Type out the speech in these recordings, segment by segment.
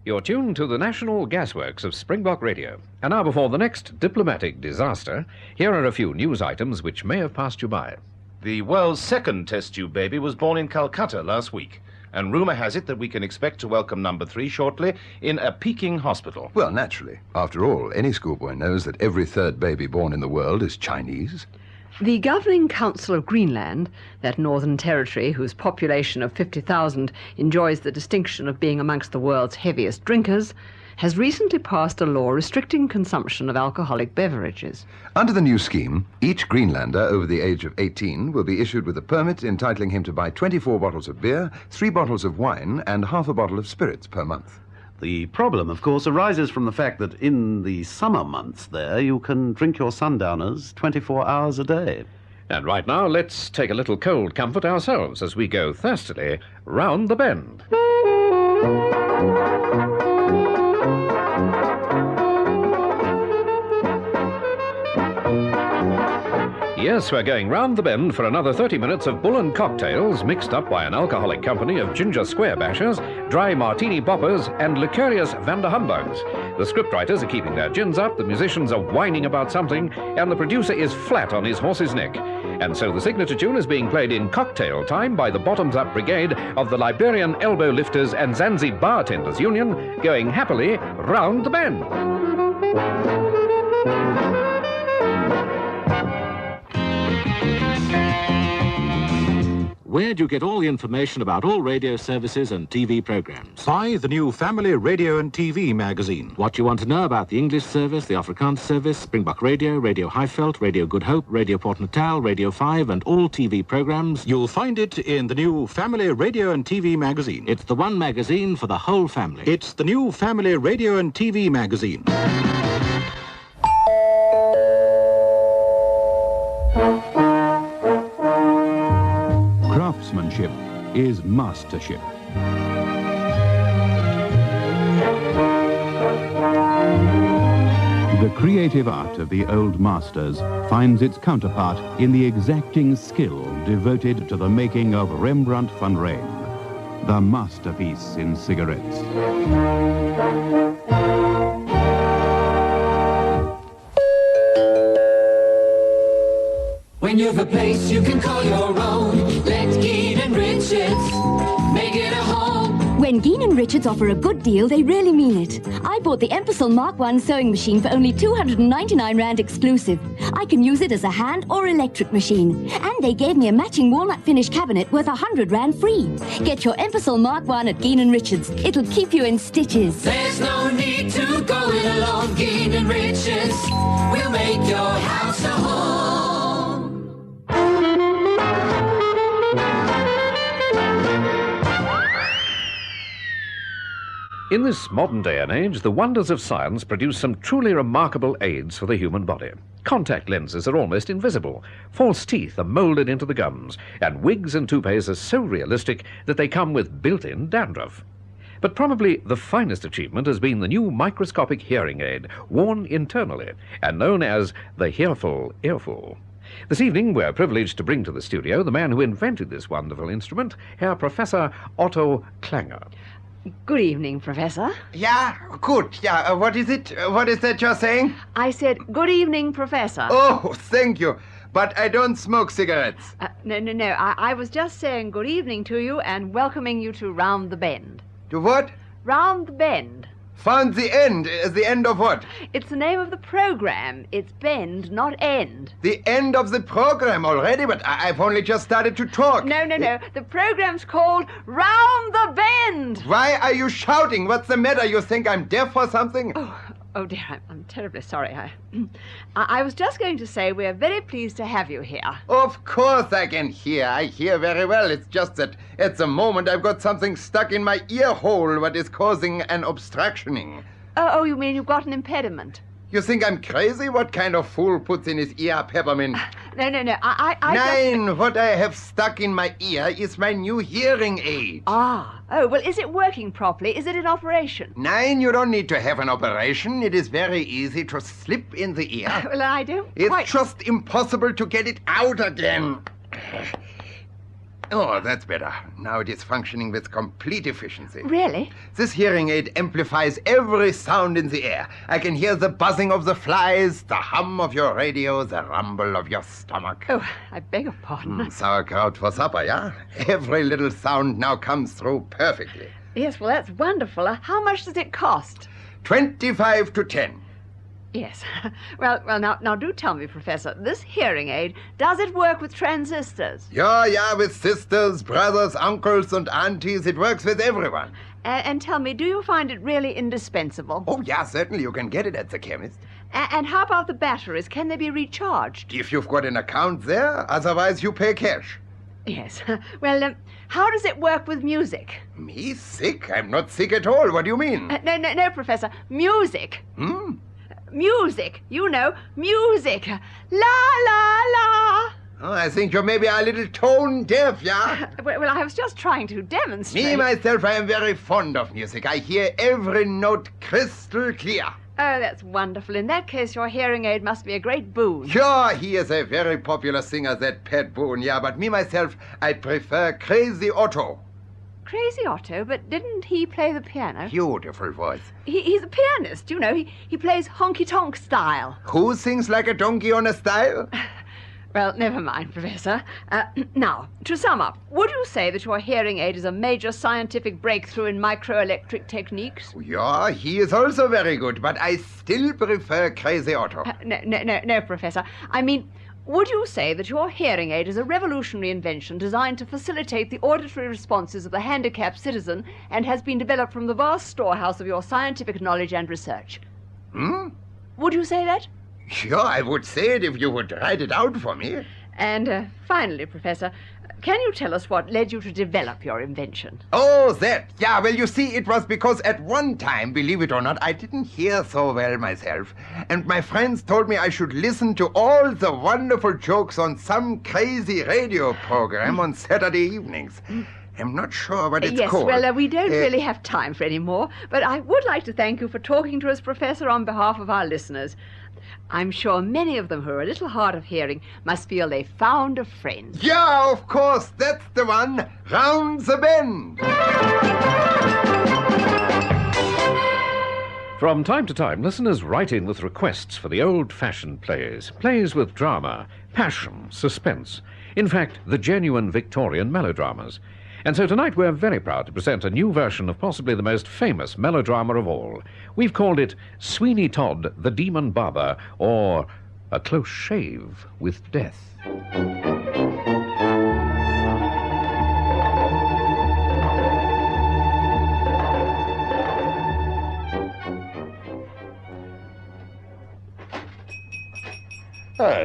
You're tuned to the National Gasworks of Springbok Radio. And now, before the next diplomatic disaster, here are a few news items which may have passed you by. The world's second test tube baby was born in Calcutta last week, and rumour has it that we can expect to welcome number 3 shortly in a Peking hospital. Well, naturally. After all, any schoolboy knows that every third baby born in the world is Chinese. The Governing Council of Greenland, that northern territory whose population of 50,000 enjoys the distinction of being amongst the world's heaviest drinkers, has recently passed a law restricting consumption of alcoholic beverages. Under the new scheme, each Greenlander over the age of 18 will be issued with a permit entitling him to buy 24 bottles of beer, 3 bottles of wine, and half a bottle of spirits per month. The problem, of course, arises from the fact that in the summer months there, you can drink your sundowners 24 hours a day. And right now, let's take a little cold comfort ourselves as we go thirstily round the bend. Yes, we're going round the bend for another 30 minutes of bull and cocktails mixed up by an alcoholic company of ginger square bashers, dry martini boppers, and liquorious Vanderhumbugs. The scriptwriters are keeping their gins up, the musicians are whining about something, and the producer is flat on his horse's neck. And so the signature tune is being played in cocktail time by the bottoms-up brigade of the Liberian Elbow Lifters and Zanzibar Bartenders Union, going happily round the bend. Where do you get all the information about all radio services and TV programs? Buy the new Family Radio and TV magazine. What you want to know about the English service, the Afrikaans service, Springbok Radio, Radio Highveld, Radio Good Hope, Radio Port Natal, Radio 5, and all TV programs. You'll find it in the new Family Radio and TV magazine. It's the one magazine for the whole family. It's the new Family Radio and TV magazine. Craftsmanship is mastership. The creative art of the old masters finds its counterpart in the exacting skill devoted to the making of Rembrandt van Rijn, the masterpiece in cigarettes. When you've a place you can call your own, let Geen and Richards make it a home. When Geen and Richards offer a good deal, they really mean it. I bought the Empasol Mark I sewing machine for only 299 Rand exclusive. I can use it as a hand or electric machine. And they gave me a matching walnut finish cabinet worth 100 Rand free. Get your Empasol Mark I at Geen and Richards. It'll keep you in stitches. There's no need to go it alone, Geen and Richards. We'll make your house a home. In this modern day and age, the wonders of science produce some truly remarkable aids for the human body. Contact lenses are almost invisible, false teeth are moulded into the gums, and wigs and toupees are so realistic that they come with built-in dandruff. But probably the finest achievement has been the new microscopic hearing aid, worn internally, and known as the Hearful Earful. This evening, we're privileged to bring to the studio the man who invented this wonderful instrument, Herr Professor Otto Klanger. Good evening, Professor. Yeah, good. Yeah, what is it? What is that you're saying? I said, good evening, Professor. Oh, thank you. But I don't smoke cigarettes. No. I was just saying good evening to you and welcoming you to Round the Bend. To what? Round the Bend. Found the end. The end of what? It's the name of the program. It's Bend, not End. The end of the program already, but I've only just started to talk. No. The program's called Round the Bend. Why are you shouting? What's the matter? You think I'm deaf or something? Oh dear, I'm terribly sorry. I was just going to say we're very pleased to have you here. Of course I can hear. I hear very well. It's just that at the moment I've got something stuck in my ear hole what is causing an obstructioning. Oh, you mean you've got an impediment? You think I'm crazy? What kind of fool puts in his ear peppermint? No. What I have stuck in my ear is my new hearing aid. Well, is it working properly? Is it in operation? Nein, you don't need to have an operation. It is very easy to slip in the ear. Well, I don't It's just impossible to get it out again. Oh, that's better. Now it is functioning with complete efficiency. Really? This hearing aid amplifies every sound in the air. I can hear the buzzing of the flies, the hum of your radio, the rumble of your stomach. Oh, I beg your pardon. Sauerkraut for supper, yeah? Every little sound now comes through perfectly. Yes, well, that's wonderful. How much does it cost? 25 to 10. Yes. Well, now do tell me, Professor, this hearing aid, does it work with transistors? Yeah, with sisters, brothers, uncles, and aunties. It works with everyone. And tell me, do you find it really indispensable? Oh, yeah, certainly. You can get it at the chemist. And how about the batteries? Can they be recharged? If you've got an account there, otherwise you pay cash. Yes. Well, how does it work with music? Me sick? I'm not sick at all. What do you mean? No, Professor. Music. Music. You know, music. La, la, la. Oh, I think you're maybe a little tone deaf, yeah? Well, I was just trying to demonstrate. Me, myself, I am very fond of music. I hear every note crystal clear. Oh, that's wonderful. In that case, your hearing aid must be a great boon. Sure, he is a very popular singer, that Pat Boone, yeah, but me, myself, I prefer Crazy Otto. Crazy Otto, but didn't he play the piano? Beautiful voice. He's a pianist, you know. He plays honky-tonk style. Who sings like a donkey on a stile? Well, never mind, Professor. Now, to sum up, would you say that your hearing aid is a major scientific breakthrough in microelectric techniques? Yeah, he is also very good, but I still prefer Crazy Otto. No, Professor. I mean, would you say that your hearing aid is a revolutionary invention designed to facilitate the auditory responses of the handicapped citizen and has been developed from the vast storehouse of your scientific knowledge and research? Would you say that? Sure, I would say it if you would write it out for me. And finally, Professor, can you tell us what led you to develop your invention? Oh, that. Yeah, well, you see, it was because at one time, believe it or not, I didn't hear so well myself. And my friends told me I should listen to all the wonderful jokes on some crazy radio program on Saturday evenings. I'm not sure what it's called. Yes, well, we don't really have time for any more, but I would like to thank you for talking to us, Professor, on behalf of our listeners. I'm sure many of them who are a little hard of hearing must feel they found a friend. Yeah, of course, that's the one. Round the bend. From time to time, listeners write in with requests for the old-fashioned plays with drama, passion, suspense. In fact, the genuine Victorian melodramas. And so tonight we're very proud to present a new version of possibly the most famous melodrama of all. We've called it Sweeney Todd, the Demon Barber, or A Close Shave with Death.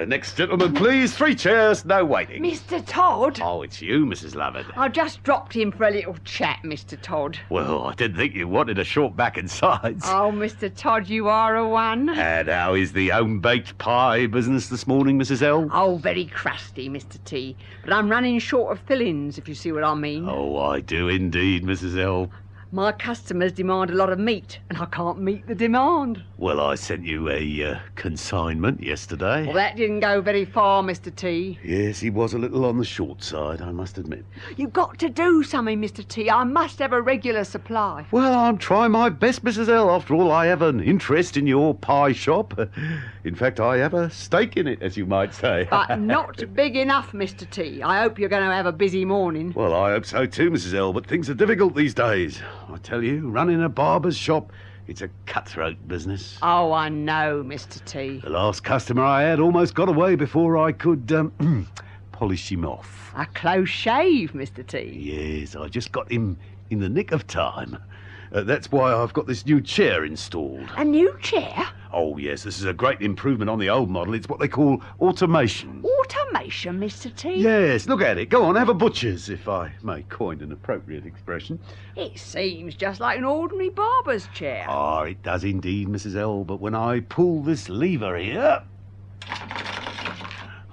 Next gentleman, please. 3 chairs, no waiting. Mr. Todd? Oh, it's you, Mrs. Lovett. I just dropped in for a little chat, Mr. Todd. Well, I didn't think you wanted a short back and sides. Oh, Mr. Todd, you are a one. And how is the home-baked pie business this morning, Mrs. L? Oh, very crusty, Mr. T. But I'm running short of fillings, if you see what I mean. Oh, I do indeed, Mrs. L. My customers demand a lot of meat, and I can't meet the demand. Well, I sent you a consignment yesterday. Well, that didn't go very far, Mr. T. Yes, he was a little on the short side, I must admit. You've got to do something, Mr. T. I must have a regular supply. Well, I'm trying my best, Mrs. L. After all, I have an interest in your pie shop. In fact, I have a stake in it, as you might say. But not big enough, Mr. T. I hope you're going to have a busy morning. Well, I hope so too, Mrs. L. But things are difficult these days. I tell you, running a barber's shop, it's a cutthroat business. Oh, I know, Mr. T. The last customer I had almost got away before I could polish him off. A close shave, Mr. T. Yes, I just got him in the nick of time. That's why I've got this new chair installed. A new chair? Oh, yes, this is a great improvement on the old model. It's what they call automation. Automation, Mr. T? Yes, look at it. Go on, have a butcher's, if I may coin an appropriate expression. It seems just like an ordinary barber's chair. Ah, it does indeed, Mrs. L. But when I pull this lever here,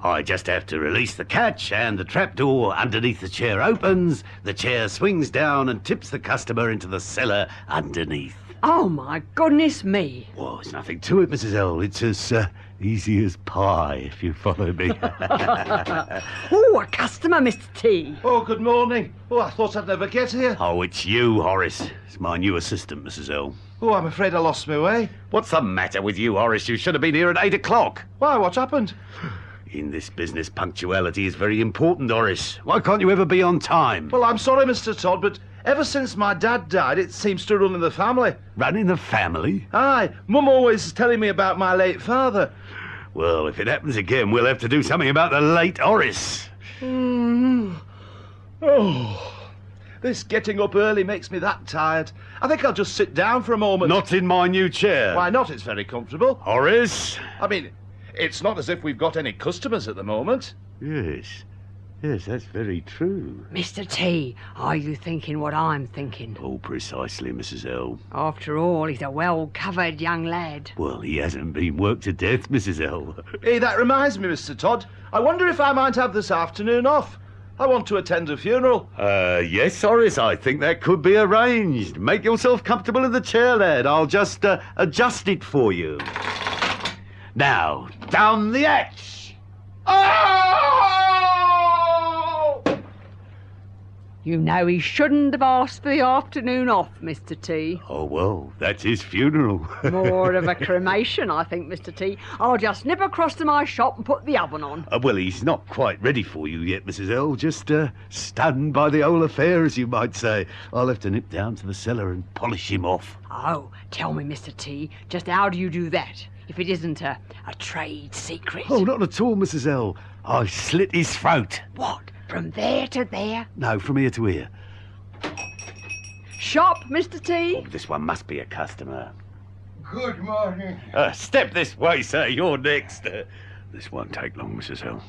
I just have to release the catch and the trapdoor underneath the chair opens, the chair swings down and tips the customer into the cellar underneath. Oh, my goodness me. Well, there's nothing to it, Mrs. L. It's as easy as pie, if you follow me. Oh, a customer, Mr. T. Oh, good morning. Oh, I thought I'd never get here. Oh, it's you, Horace. It's my new assistant, Mrs. L. Oh, I'm afraid I lost my way. What's the matter with you, Horace? You should have been here at 8 o'clock. Why, what happened? In this business, punctuality is very important, Horace. Why can't you ever be on time? Well, I'm sorry, Mr. Todd, but ever since my dad died, it seems to run in the family. Run in the family? Aye, Mum always is telling me about my late father. Well, if it happens again, we'll have to do something about the late Horace. Oh, this getting up early makes me that tired. I think I'll just sit down for a moment. Not in my new chair. Why not? It's very comfortable. Horace? I mean, it's not as if we've got any customers at the moment. Yes. Yes, that's very true. Mr. T, are you thinking what I'm thinking? Oh, precisely, Mrs. L. After all, he's a well-covered young lad. Well, he hasn't been worked to death, Mrs. L. Hey, that reminds me, Mr. Todd. I wonder if I might have this afternoon off. I want to attend a funeral. Yes, Horace, I think that could be arranged. Make yourself comfortable in the chair, lad. I'll just adjust it for you. Now, down the hatch. Oh! You know he shouldn't have asked for the afternoon off, Mr. T. Oh, well, that's his funeral. More of a cremation, I think, Mr. T. I'll just nip across to my shop and put the oven on. Well, he's not quite ready for you yet, Mrs. L. Just stunned by the whole affair, as you might say. I'll have to nip down to the cellar and polish him off. Oh, tell me, Mr. T, just how do you do that, if it isn't a trade secret? Oh, not at all, Mrs. L. I slit his throat. What? From there to there? No, from ear to ear. Shop, Mr. T? Oh, this one must be a customer. Good morning. Step this way, sir. You're next. This won't take long, Mrs. L.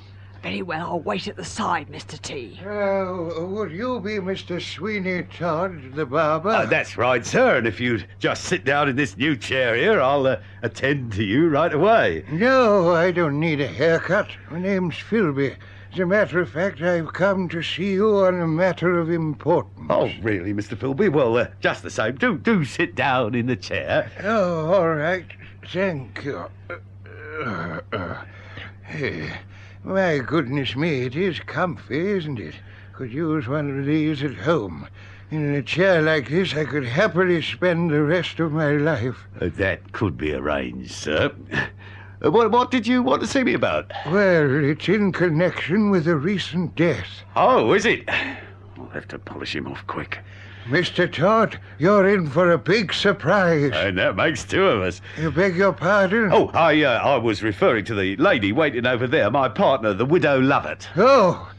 Very well, I'll wait at the side, Mr. T. Would you be Mr. Sweeney Todd, the barber? That's right, sir. And if you'd just sit down in this new chair here, I'll attend to you right away. No, I don't need a haircut. My name's Philby. As a matter of fact, I've come to see you on a matter of importance. Oh, really, Mr. Philby? Well, just the same. Do sit down in the chair. Oh, all right. Thank you. Hey, my goodness me, it is comfy, isn't it? Could use one of these at home. In a chair like this, I could happily spend the rest of my life. That could be arranged, sir. What did you want to see me about? Well, it's in connection with a recent death. Oh, is it? I'll have to polish him off quick. Mr. Todd, you're in for a big surprise. And that makes two of us. You beg your pardon? Oh, I was referring to the lady waiting over there, my partner, the widow Lovett. Oh,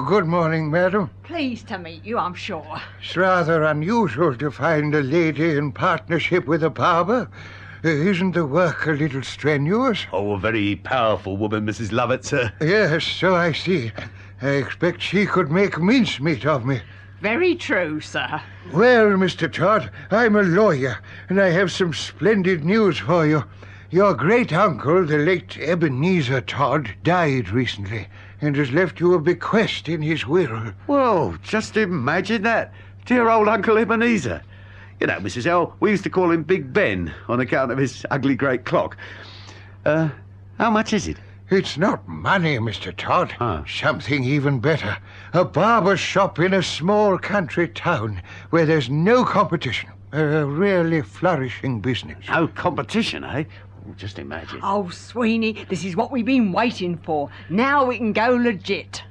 good morning, madam. Pleased to meet you, I'm sure. It's rather unusual to find a lady in partnership with a barber. Isn't the work a little strenuous? Oh, a very powerful woman, Mrs. Lovett, sir. Yes, so I see. I expect she could make mincemeat of me. Very true, sir. Well, Mr. Todd, I'm a lawyer, and I have some splendid news for you. Your great-uncle, the late Ebenezer Todd, died recently and has left you a bequest in his will. Well, just imagine that. Dear old Uncle Ebenezer. You know, Mrs. L, we used to call him Big Ben on account of his ugly great clock. How much is it? It's not money, Mr. Todd. Ah. Something even better. A barber's shop in a small country town where there's no competition. A really flourishing business. No competition, eh? Oh, just imagine. Oh, Sweeney, this is what we've been waiting for. Now we can go legit.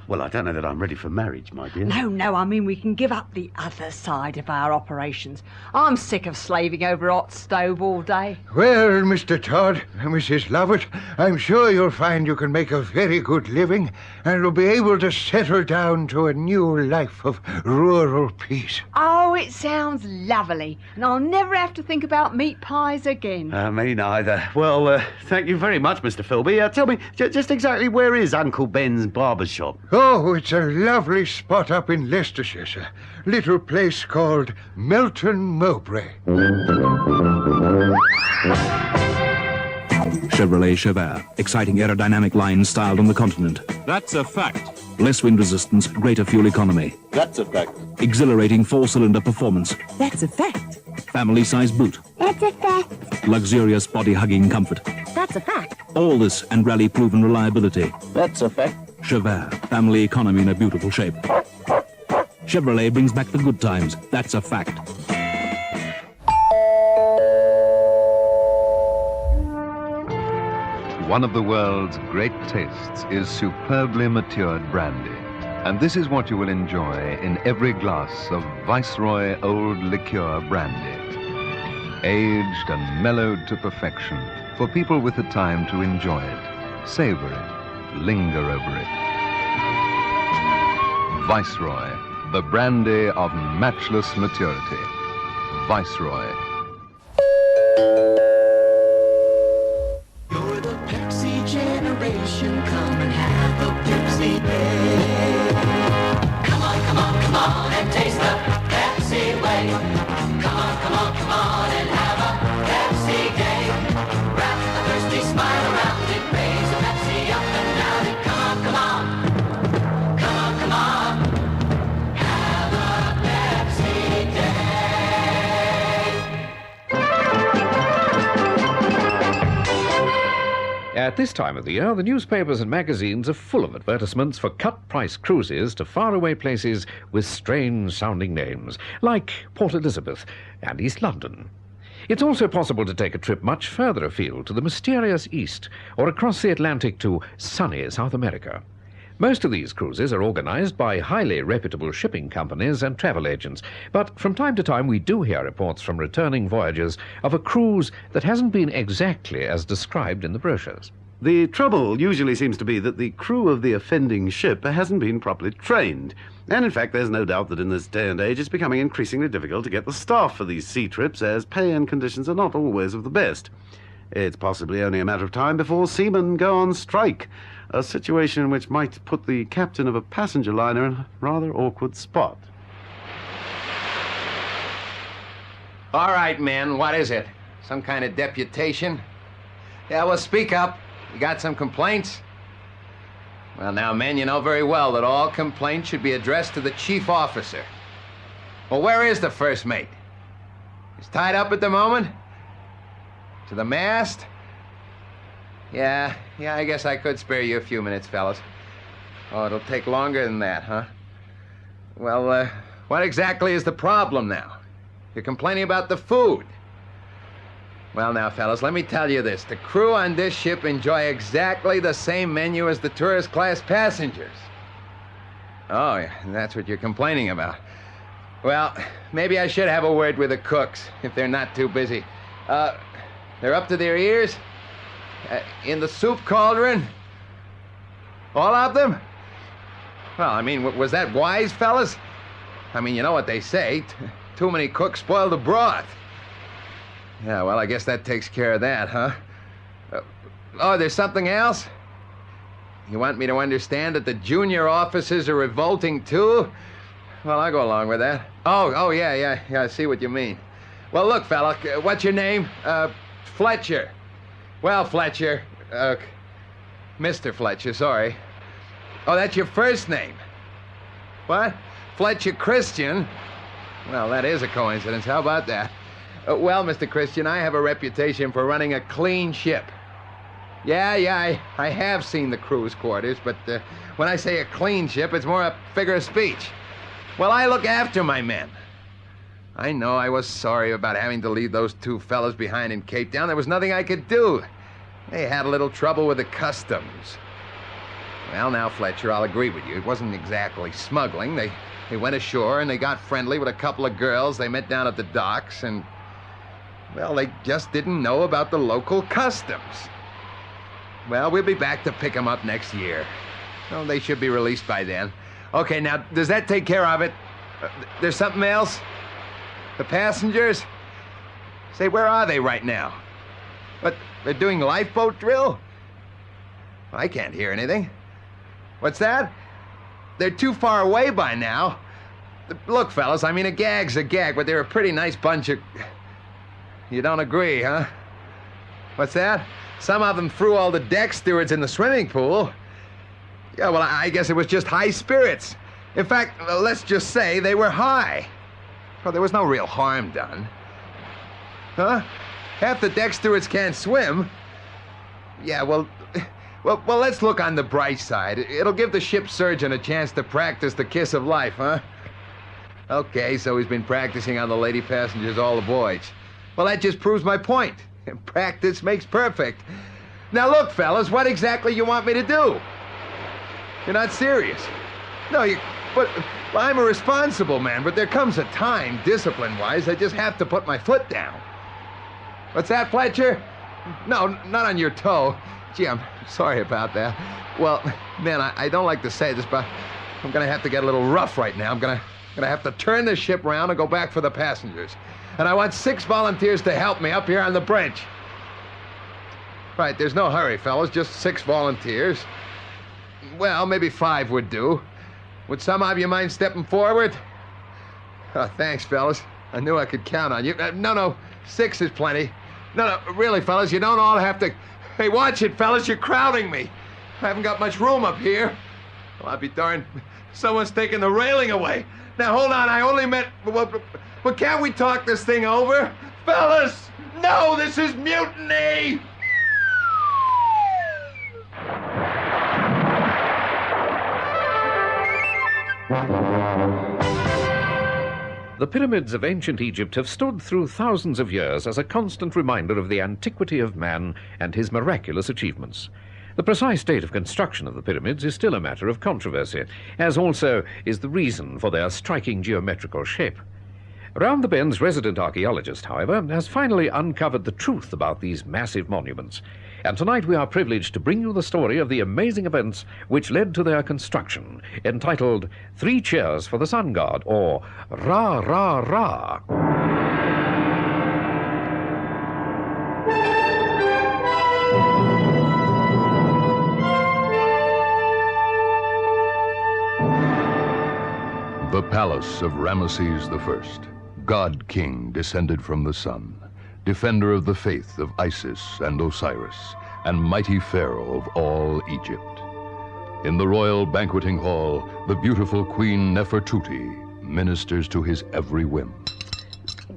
Well, I don't know that I'm ready for marriage, my dear. No, I mean we can give up the other side of our operations. I'm sick of slaving over a hot stove all day. Well, Mr. Todd, Mrs. Lovett, I'm sure you'll find you can make a very good living and will be able to settle down to a new life of rural peace. Oh, it sounds lovely, and I'll never have to think about meat pies again. Me neither. Well, thank you very much, Mr. Philby. Tell me, just exactly where is Uncle Ben's barber shop? Oh, it's a lovely spot up in Leicestershire, sir. Little place called Melton Mowbray. Chevrolet Chevert. Exciting aerodynamic lines styled on the continent. That's a fact. Less wind resistance, greater fuel economy. That's a fact. Exhilarating four-cylinder performance. That's a fact. family-sized boot. That's a fact. Luxurious body-hugging comfort. That's a fact. All this and rally-proven reliability. That's a fact. Chevrolet, family economy in a beautiful shape. Chevrolet brings back the good times. That's a fact. One of the world's great tastes is superbly matured brandy. And this is what you will enjoy in every glass of Viceroy Old Liqueur brandy. Aged and mellowed to perfection for people with the time to enjoy it, savor it, linger over it. Viceroy, the brandy of matchless maturity. Viceroy. You're the Pepsi generation, come and have a Pepsi day. Come on, and taste the Pepsi way. Come on, and have a Pepsi day. Wrap a thirsty smile around it, raise a Pepsi up and down it. Come on, have a Pepsi day. At this time of the year, the newspapers and magazines are full of advertisements for cut-price cruises to faraway places with strange-sounding names, like Port Elizabeth and East London. It's also possible to take a trip much further afield to the mysterious East or across the Atlantic to sunny South America. Most of these cruises are organized by highly reputable shipping companies and travel agents, but from time to time we do hear reports from returning voyagers of a cruise that hasn't been exactly as described in the brochures. The trouble usually seems to be that the crew of the offending ship hasn't been properly trained. And in fact, there's no doubt that in this day and age it's becoming increasingly difficult to get the staff for these sea trips, as pay and conditions are not always of the best. It's possibly only a matter of time before seamen go on strike, a situation which might put the captain of a passenger liner in a rather awkward spot. All right, men, what is it? Some kind of deputation? Yeah, well, speak up. You got some complaints? Well, now, men, you know very well that all complaints should be addressed to the chief officer. Well, where is the first mate? He's tied up at the moment? To the mast? Yeah, I guess I could spare you a few minutes, fellas. Oh, it'll take longer than that, huh? Well, what exactly is the problem now? You're complaining about the food. Well, now, fellas, let me tell you this. The crew on this ship enjoy exactly the same menu as the tourist class passengers. Oh, yeah, that's what you're complaining about. Well, maybe I should have a word with the cooks, if they're not too busy. They're up to their ears? In the soup cauldron? All of them? Well, I mean, was that wise, fellas? I mean, you know what they say. Too many cooks spoil the broth. Yeah, well, I guess that takes care of that, huh? Oh, there's something else? You want me to understand that the junior officers are revolting, too? Well, I'll go along with that. Oh, yeah, I see what you mean. Well, look, fella, what's your name? Fletcher. Well, Fletcher, Mr. Fletcher, sorry. Oh, that's your first name. What? Fletcher Christian? Well, that is a coincidence. How about that? Well, Mr. Christian, I have a reputation for running a clean ship. Yeah, I have seen the crew's quarters, but when I say a clean ship, it's more a figure of speech. Well, I look after my men. I know I was sorry about having to leave those two fellas behind in Cape Town. There was nothing I could do. They had a little trouble with the customs. Well, now, Fletcher, I'll agree with you. It wasn't exactly smuggling. They went ashore and they got friendly with a couple of girls they met down at the docks, and well, they just didn't know about the local customs. Well, we'll be back to pick them up next year. Well, they should be released by then. Okay, now, does that take care of it? There's something else? The passengers? Say, where are they right now? What, they're doing lifeboat drill? I can't hear anything. What's that? They're too far away by now. Look, fellas, I mean, a gag's a gag, but they're a pretty nice bunch of... You don't agree, huh? What's that? Some of them threw all the deck stewards in the swimming pool. Yeah, well, I guess it was just high spirits. In fact, let's just say they were high. Well, there was no real harm done. Huh? Half the deck stewards can't swim. Yeah, well, let's look on the bright side. It'll give the ship's surgeon a chance to practice the kiss of life, huh? Okay, so he's been practicing on the lady passengers all the voyage. Well, that just proves my point. Practice makes perfect. Now look, fellas, what exactly you want me to do? You're not serious. No, but I'm a responsible man, but there comes a time, discipline-wise, I just have to put my foot down. What's that, Fletcher? No, not on your toe. Gee, I'm sorry about that. Well, man, I don't like to say this, but I'm gonna have to get a little rough right now. I'm gonna have to turn the ship around and go back for the passengers. And I want 6 volunteers to help me up here on the bridge. Right, there's no hurry, fellas, just 6 volunteers. Well, maybe 5 would do. Would some of you mind stepping forward? Oh, thanks, fellas. I knew I could count on you. No, 6 is plenty. No, really, fellas, you don't all have to... Hey, watch it, fellas, you're crowding me. I haven't got much room up here. Well, I'll be darned. Someone's taking the railing away. Now, hold on, I only meant... Well, can't we talk this thing over? Fellas, no, this is mutiny! The pyramids of ancient Egypt have stood through thousands of years as a constant reminder of the antiquity of man and his miraculous achievements. The precise date of construction of the pyramids is still a matter of controversy, as also is the reason for their striking geometrical shape. Round the Bend's resident archaeologist, however, has finally uncovered the truth about these massive monuments, and tonight we are privileged to bring you the story of the amazing events which led to their construction, entitled 3 Cheers for the Sun God, or Ra Ra Ra. The palace of Ramesses I, God-king descended from the sun, defender of the faith of Isis and Osiris, and mighty pharaoh of all Egypt. In the royal banqueting hall, the beautiful Queen Nefertuti ministers to his every whim.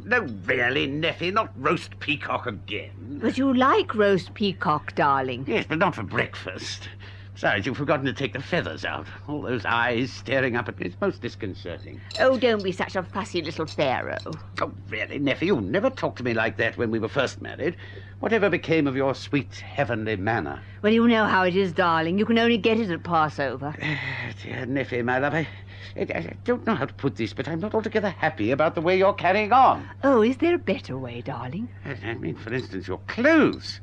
No, really, Neffy, not roast peacock again. But you like roast peacock, darling. Yes, but not for breakfast. Besides, you've forgotten to take the feathers out. All those eyes staring up at me, it's most disconcerting. Oh, don't be such a fussy little pharaoh. Oh, really, Neffy, you never talked to me like that when we were first married. Whatever became of your sweet heavenly manner? Well, you know how it is, darling. You can only get it at Passover. Dear Neffy, my love, I don't know how to put this, but I'm not altogether happy about the way you're carrying on. Oh, is there a better way, darling? I mean, for instance, your clothes.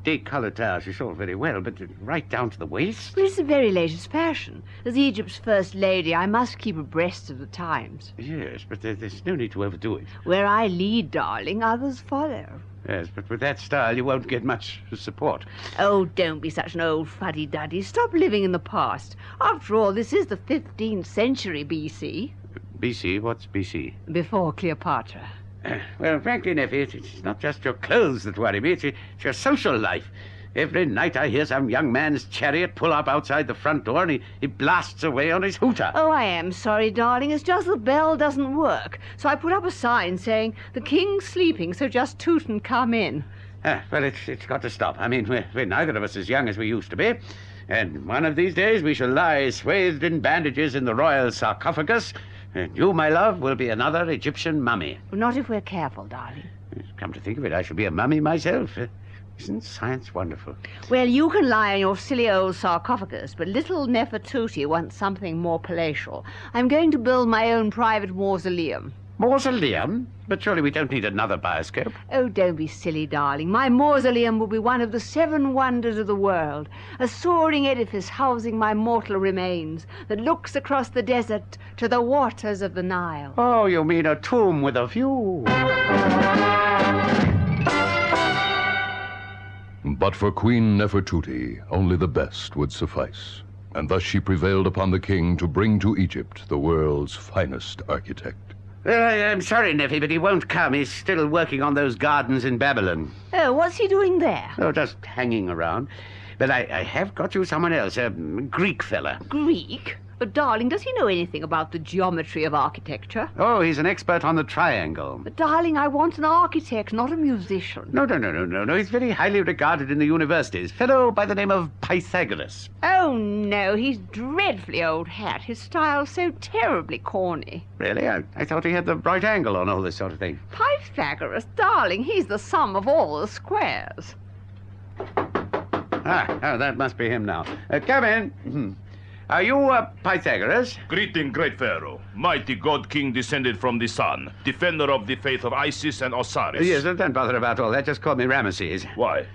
Décolletage is all very well, but right down to the waist? Well, it's the very latest fashion. As Egypt's first lady, I must keep abreast of the times. Yes, but there's no need to overdo it. Where I lead, darling, others follow. Yes, but with that style, you won't get much support. Oh, don't be such an old fuddy-duddy. Stop living in the past. After all, this is the 15th century B.C. B.C.? What's B.C.? Before Cleopatra. Well, frankly, Neffy, it's not just your clothes that worry me. It's your social life. Every night I hear some young man's chariot pull up outside the front door and he blasts away on his hooter. Oh, I am sorry, darling. It's just the bell doesn't work. So I put up a sign saying, "The king's sleeping, so just toot and come in." Well, it's got to stop. I mean, we're neither of us as young as we used to be. And one of these days we shall lie swathed in bandages in the royal sarcophagus. And you, my love, will be another Egyptian mummy. Well, not if we're careful, darling. Come to think of it, I shall be a mummy myself. Isn't science wonderful? Well, you can lie in your silly old sarcophagus, but little Nefertuti wants something more palatial. I'm going to build my own private mausoleum. Mausoleum? But surely we don't need another bioscope. Oh, don't be silly, darling. My mausoleum will be one of the 7 wonders of the world, a soaring edifice housing my mortal remains that looks across the desert to the waters of the Nile. Oh, you mean a tomb with a view. But for Queen Nefertuti, only the best would suffice. And thus she prevailed upon the king to bring to Egypt the world's finest architect. I'm sorry, Neffy, but he won't come. He's still working on those gardens in Babylon. Oh, what's he doing there? Oh, just hanging around. But I have got you someone else, a Greek fella. Greek? But, darling, does he know anything about the geometry of architecture? Oh, he's an expert on the triangle. But, darling, I want an architect, not a musician. No. He's very highly regarded in the universities. Fellow by the name of Pythagoras. Oh, no, he's dreadfully old hat. His style's so terribly corny. Really? I thought he had the right angle on all this sort of thing. Pythagoras, darling, he's the sum of all the squares. That must be him now. Come in. Are you Pythagoras? Greeting, great pharaoh. Mighty god king descended from the sun, defender of the faith of Isis and Osiris. Yes, don't bother about all that. Just call me Ramesses. Why?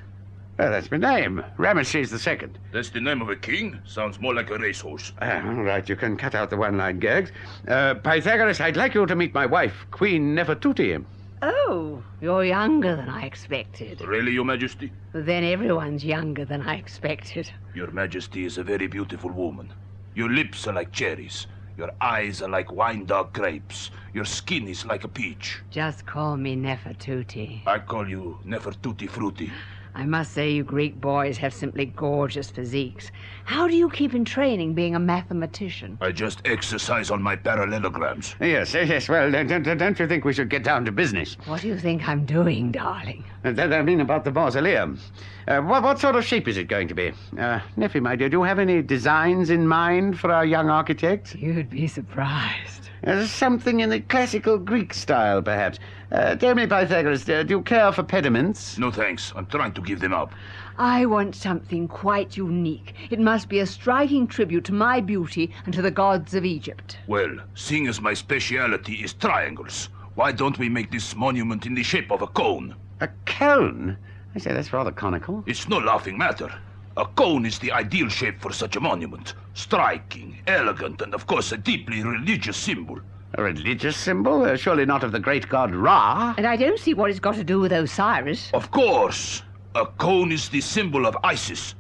Well, that's my name. Ramesses II. That's the name of a king? Sounds more like a racehorse. All right, you can cut out the one-line gags. Pythagoras, I'd like you to meet my wife, Queen Nefertiti. Oh, you're younger than I expected. Really, Your Majesty? Then everyone's younger than I expected. Your Majesty is a very beautiful woman. Your lips are like cherries. Your eyes are like wine-dark grapes. Your skin is like a peach. Just call me Nefertiti. I call you Nefertuti Frutti. I must say you Greek boys have simply gorgeous physiques. How do you keep in training being a mathematician? I just exercise on my parallelograms. Yes. Well, don't you think we should get down to business? What do you think I'm doing, darling? I mean about the mausoleum. What sort of shape is it going to be? Neffy, my dear, do you have any designs in mind for our young architect? You'd be surprised. Something in the classical Greek style, perhaps. Tell me, Pythagoras, do you care for pediments? No, thanks. I'm trying to give them up. I want something quite unique. It must be a striking tribute to my beauty and to the gods of Egypt. Well, seeing as my speciality is triangles, why don't we make this monument in the shape of a cone? A cone? I say, that's rather conical. It's no laughing matter. A cone is the ideal shape for such a monument. Striking, elegant, and of course a deeply religious symbol. A religious symbol? Surely not of the great god Ra. And I don't see what it's got to do with Osiris. Of course. A cone is the symbol of Isis.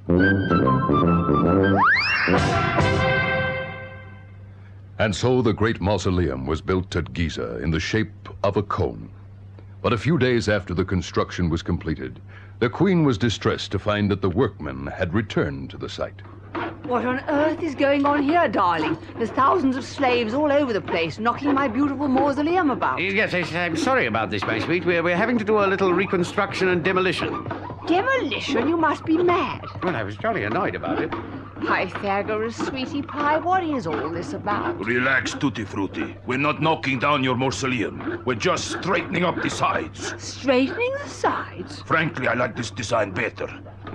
And so the great mausoleum was built at Giza in the shape of a cone. But a few days after the construction was completed, the queen was distressed to find that the workmen had returned to the site. What on earth is going on here, darling? There's thousands of slaves all over the place knocking my beautiful mausoleum about. Yes, I'm sorry about this, my sweet. We're having to do a little reconstruction and demolition. Demolition? You must be mad. Well, I was jolly annoyed about it. Pythagoras, sweetie pie, what is all this about? Relax, Tutti Frutti. We're not knocking down your mausoleum. We're just straightening up the sides. Straightening the sides? Frankly, I like this design better.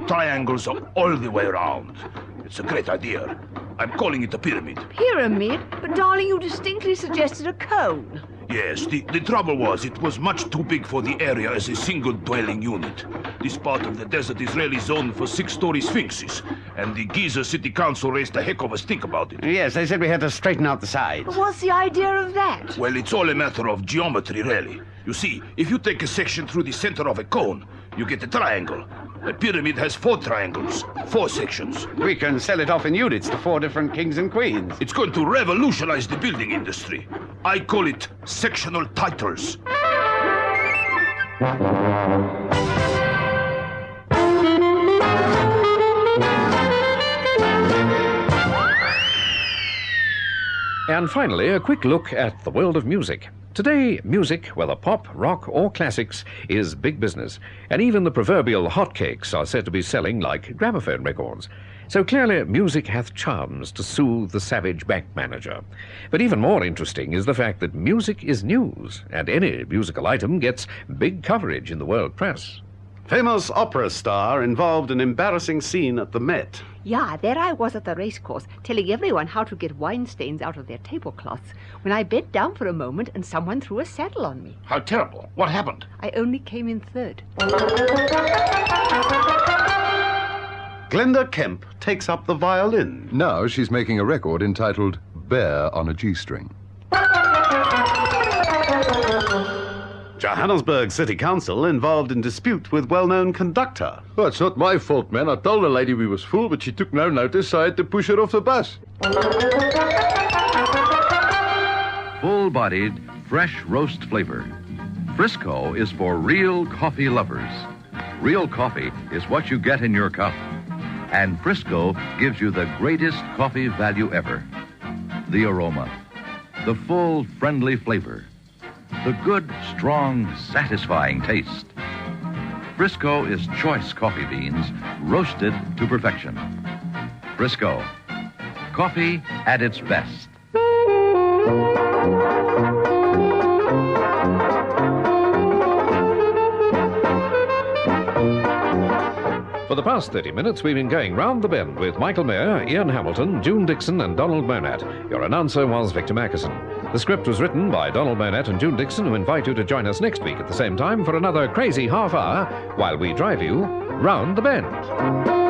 Triangles are all the way around. It's a great idea. I'm calling it a pyramid. Pyramid? But, darling, you distinctly suggested a cone. Yes, the trouble was it was much too big for the area as a single dwelling unit. This part of the desert is really zoned for 6-story sphinxes, and the Giza City Council raised a heck of a stink about it. Yes, they said we had to straighten out the sides. But what's the idea of that? Well, it's all a matter of geometry, really. You see, if you take a section through the center of a cone, you get a triangle. A pyramid has 4 triangles, 4 sections. We can sell it off in units to 4 different kings and queens. It's going to revolutionize the building industry. I call it sectional titles. And finally, a quick look at the world of music. Today, music, whether pop, rock, or classics, is big business, and even the proverbial hotcakes are said to be selling like gramophone records. So clearly, music hath charms to soothe the savage bank manager. But even more interesting is the fact that music is news, and any musical item gets big coverage in the world press. Famous opera star involved in embarrassing scene at the Met. Yeah, there I was at the racecourse, telling everyone how to get wine stains out of their tablecloths, when I bent down for a moment and someone threw a saddle on me. How terrible. What happened? I only came in third. Glenda Kemp takes up the violin. Now she's making a record entitled Bear on a G-String. Johannesburg City Council involved in dispute with well-known conductor. Well, it's not my fault, man. I told the lady we was full, but she took no notice, so I had to push her off the bus. Full-bodied, fresh roast flavor. Frisco is for real coffee lovers. Real coffee is what you get in your cup. And Frisco gives you the greatest coffee value ever. The aroma, the full, friendly flavor, the good, strong, satisfying taste. Frisco is choice coffee beans roasted to perfection. Frisco, coffee at its best. For the past 30 minutes, we've been going round the bend with Michael Mayer, Ian Hamilton, June Dixon, and Donald Monat. Your announcer was Victor Mackerson. The script was written by Donald Monat and June Dixon, who invite you to join us next week at the same time for another crazy half hour while we drive you round the bend.